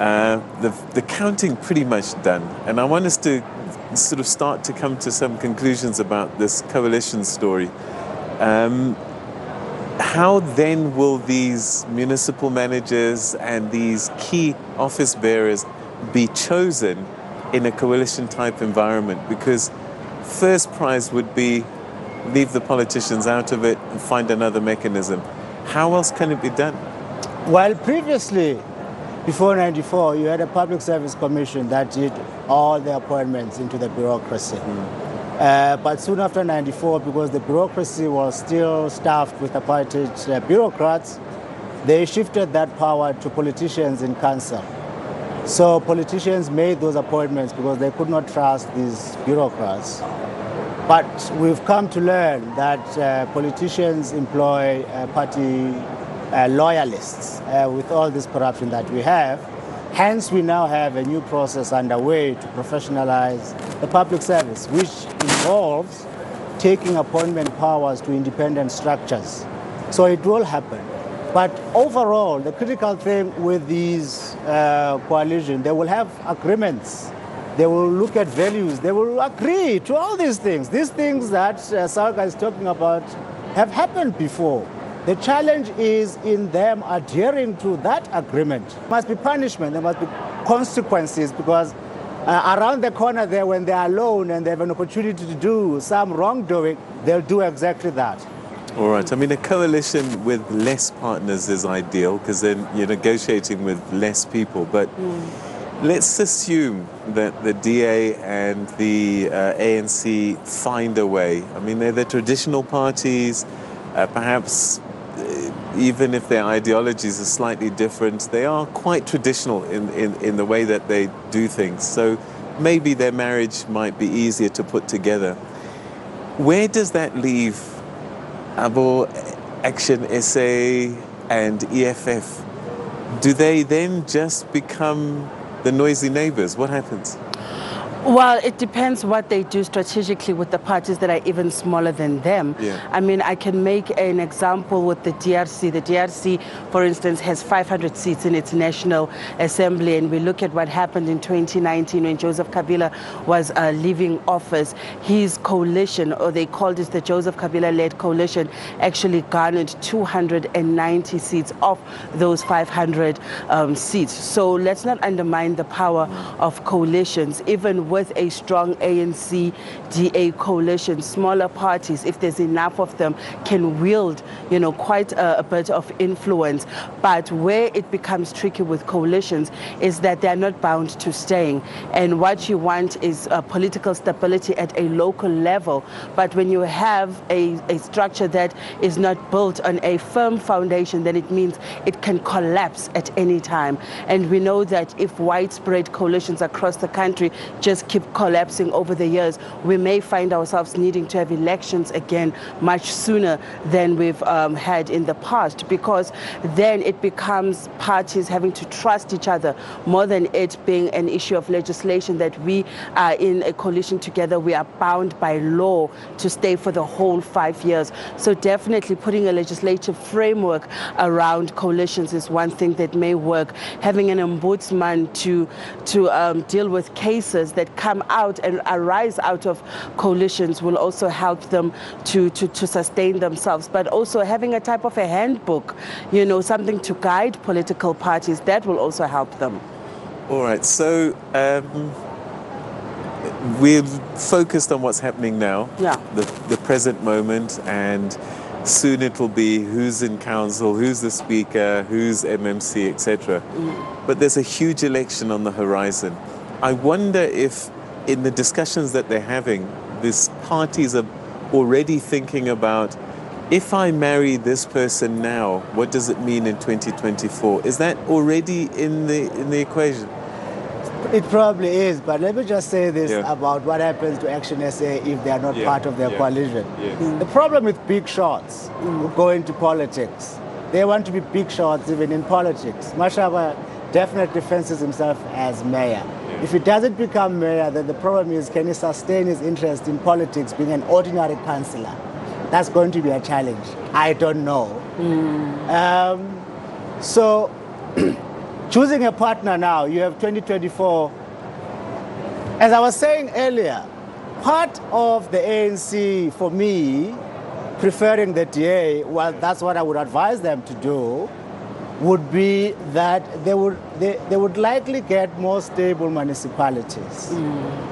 the counting pretty much done. And I want us to sort of start to come to some conclusions about this coalition story. How then will these municipal managers and these key office bearers be chosen in a coalition type environment? Because first prize would be leave the politicians out of it and find another mechanism. How else can it be done? Well, previously, before 94, you had a public service commission that did all the appointments into the bureaucracy. But soon after 94, because the bureaucracy was still staffed with appointed bureaucrats, they shifted that power to politicians in council. So politicians made those appointments because they could not trust these bureaucrats. But we've come to learn that politicians employ party loyalists with all this corruption that we have. Hence, we now have a new process underway to professionalize the public service, which involves taking appointment powers to independent structures. So it will happen. But overall, the critical thing with these coalitions, they will have agreements. They will look at values. They will agree to all these things. These things that Sarka is talking about have happened before. The challenge is in them adhering to that agreement. There must be punishment, there must be consequences, because around the corner there, when they are alone and they have an opportunity to do some wrongdoing, they'll do exactly that. All right. I mean, a coalition with less partners is ideal because then you're negotiating with less people. But let's assume that the DA and the ANC find a way. I mean, they're the traditional parties, perhaps even if their ideologies are slightly different, they are quite traditional in the way that they do things. So maybe their marriage might be easier to put together. Where does that leave Abo, Action SA and EFF? Do they then just become the noisy neighbors? What happens? Well, it depends what they do strategically with the parties that are even smaller than them. Yeah. I mean, I can make an example with the DRC. The DRC, for instance, has 500 seats in its National Assembly, and we look at what happened in 2019 when Joseph Kabila was leaving office. His coalition, or they called it the Joseph Kabila-led coalition, actually garnered 290 seats of those 500 seats. So let's not undermine the power of coalitions. Even with a strong ANC-DA coalition, smaller parties, if there's enough of them, can wield, quite a bit of influence. But where it becomes tricky with coalitions is that they're not bound to staying. And what you want is political stability at a local level. But when you have a structure that is not built on a firm foundation, then it means it can collapse at any time. And we know that if widespread coalitions across the country just keep collapsing over the years, we may find ourselves needing to have elections again much sooner than we've had in the past, because then it becomes parties having to trust each other more than it being an issue of legislation that we are in a coalition together. We are bound by law to stay for the whole 5 years. So definitely putting a legislative framework around coalitions is one thing that may work. Having an ombudsman to deal with cases that come out and arise out of coalitions will also help them to sustain themselves. But also having a type of a handbook, something to guide political parties, that will also help them. All right, so we're focused on what's happening now, the present moment, and soon it will be who's in council, who's the speaker, who's MMC, etc. But there's a huge election on the horizon. I wonder if in the discussions that they're having, these parties are already thinking about, if I marry this person now, what does it mean in 2024? Is that already in the equation? It probably is, but let me just say this about what happens to Action SA if they are not part of their coalition. The problem with big shots who go into politics, they want to be big shots even in politics. Mashaba definitely fancies himself as mayor. If he doesn't become mayor, then the problem is, can he sustain his interest in politics being an ordinary councillor? That's going to be a challenge. I don't know. So choosing a partner now, you have 2024. As I was saying earlier, part of the ANC, for me, preferring the DA, well, that's what I would advise them to do, would be that they would likely get more stable municipalities.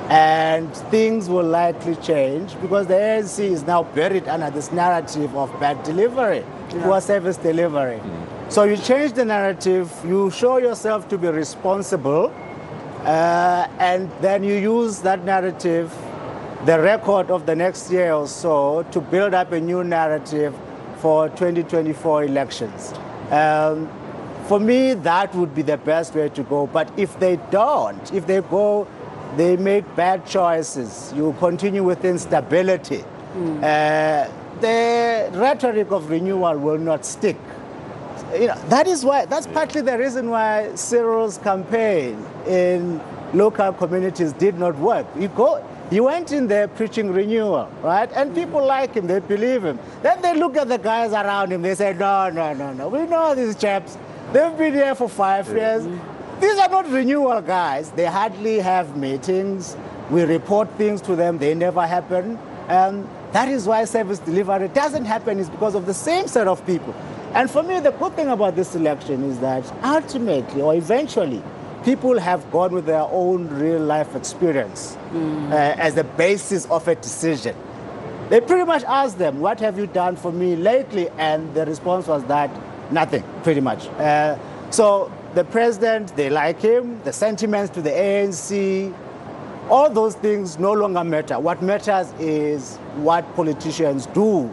And things will likely change because the ANC is now buried under this narrative of bad delivery, poor service delivery. So you change the narrative, you show yourself to be responsible, and then you use that narrative, the record of the next year or so, to build up a new narrative for 2024 elections. For me, that would be the best way to go. But if they don't, if they make bad choices, you continue with instability, the rhetoric of renewal will not stick. That's partly the reason why Cyril's campaign in local communities did not work. He went in there preaching renewal, right? And people like him, they believe him. Then they look at the guys around him, they say, no, we know these chaps. They've been here for 5 years. These are not renewal guys. They hardly have meetings. We report things to them, they never happen. And that is why service delivery doesn't happen, is because of the same set of people. And for me, the good thing about this election is that ultimately, or eventually, people have gone with their own real life experience as the basis of a decision. They pretty much asked them, what have you done for me lately? And the response was that, nothing, pretty much. So the president, they like him, the sentiments to the ANC, all those things no longer matter. What matters is what politicians do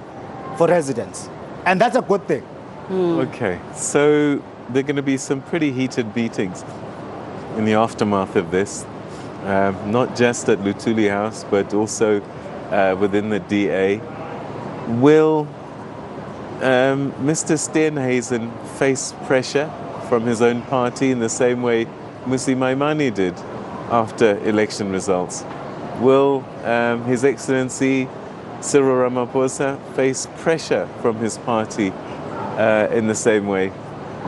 for residents. And that's a good thing. Okay, so there are going to be some pretty heated beatings in the aftermath of this, not just at Luthuli House, but also within the DA. Will Mr. Steenhuisen face pressure from his own party in the same way Mmusi Maimane did after election results? Will His Excellency Cyril Ramaphosa face pressure from his party in the same way?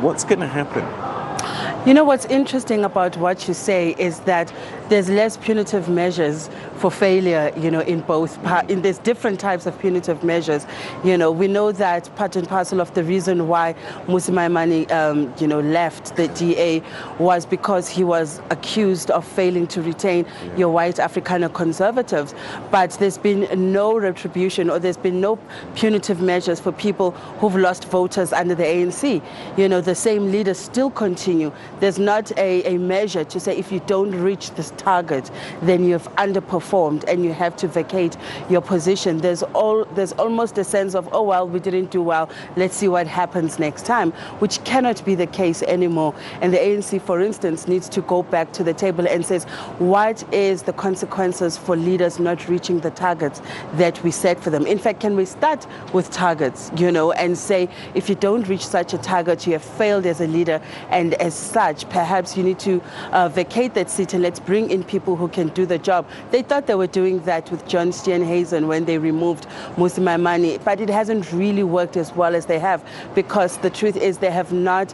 What's going to happen? You know, what's interesting about what you say is that there's less punitive measures for failure, in both there's different types of punitive measures. We know that part and parcel of the reason why Mmusi Maimane, left the DA was because he was accused of failing to retain your white Afrikaner conservatives. But there's been no retribution, or there's been no punitive measures for people who've lost voters under the ANC. The same leaders still continue. There's not a measure to say if you don't reach this target, then you have underperformed and you have to vacate your position. There's almost a sense of, oh, well, we didn't do well, let's see what happens next time, which cannot be the case anymore. And the ANC, for instance, needs to go back to the table and says, what is the consequences for leaders not reaching the targets that we set for them? In fact, can we start with targets, and say, if you don't reach such a target, you have failed as a leader, and as such, perhaps you need to vacate that seat and let's bring in people who can do the job. They thought they were doing that with John Steenhuisen when they removed Mmusi Maimane, but it hasn't really worked as well as they have, because the truth is they have not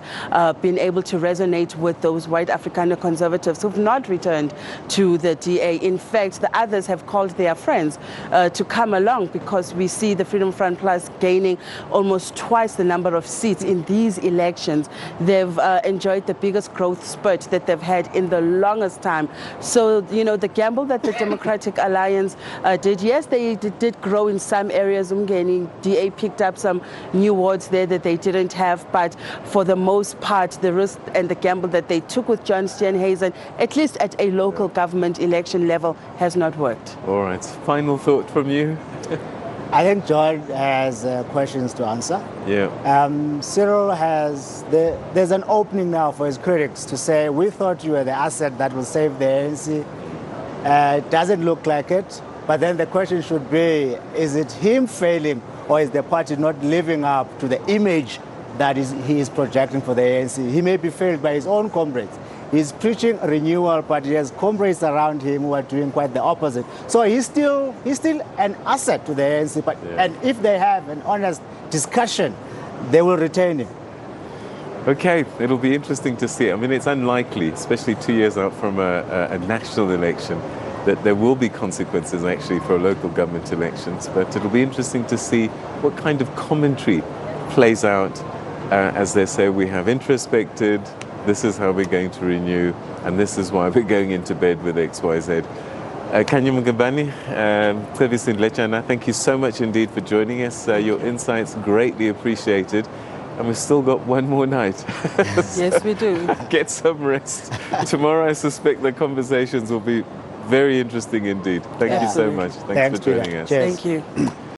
been able to resonate with those white Afrikaner conservatives who've not returned to the DA. In fact, the others have called their friends to come along, because we see the Freedom Front Plus gaining almost twice the number of seats in these elections. They've enjoyed the biggest growth spurt that they've had in the longest time. So, the gamble that the Democratic Alliance did, yes, they did grow in some areas. Umgeni, DA picked up some new wards there that they didn't have, but for the most part, the risk and the gamble that they took with John Steenhuisen, at least at a local government election level, has not worked. All right, final thought from you? I think John has questions to answer. Yeah. Cyril there's an opening now for his critics to say, we thought you were the asset that will save the ANC. It doesn't look like it. But then the question should be, is it him failing, or is the party not living up to the image that he is projecting for the ANC? He may be failed by his own comrades. He's preaching renewal, but he has comrades around him who are doing quite the opposite. So he's still an asset to the ANC. And if they have an honest discussion, they will retain him. Okay, it'll be interesting to see. I mean, it's unlikely, especially 2 years out from a national election, that there will be consequences actually for local government elections. But it'll be interesting to see what kind of commentary plays out. As they say, we have introspected, this is how we're going to renew, and this is why we're going into bed with XYZ. Khanyi Magubane, Ndletyana, thank you so much indeed for joining us. Your insights greatly appreciated. And we've still got one more night. Yes, we do. Get some rest. Tomorrow, I suspect the conversations will be very interesting indeed. Thank you so much. Thanks for joining us. Cheers. Thank you.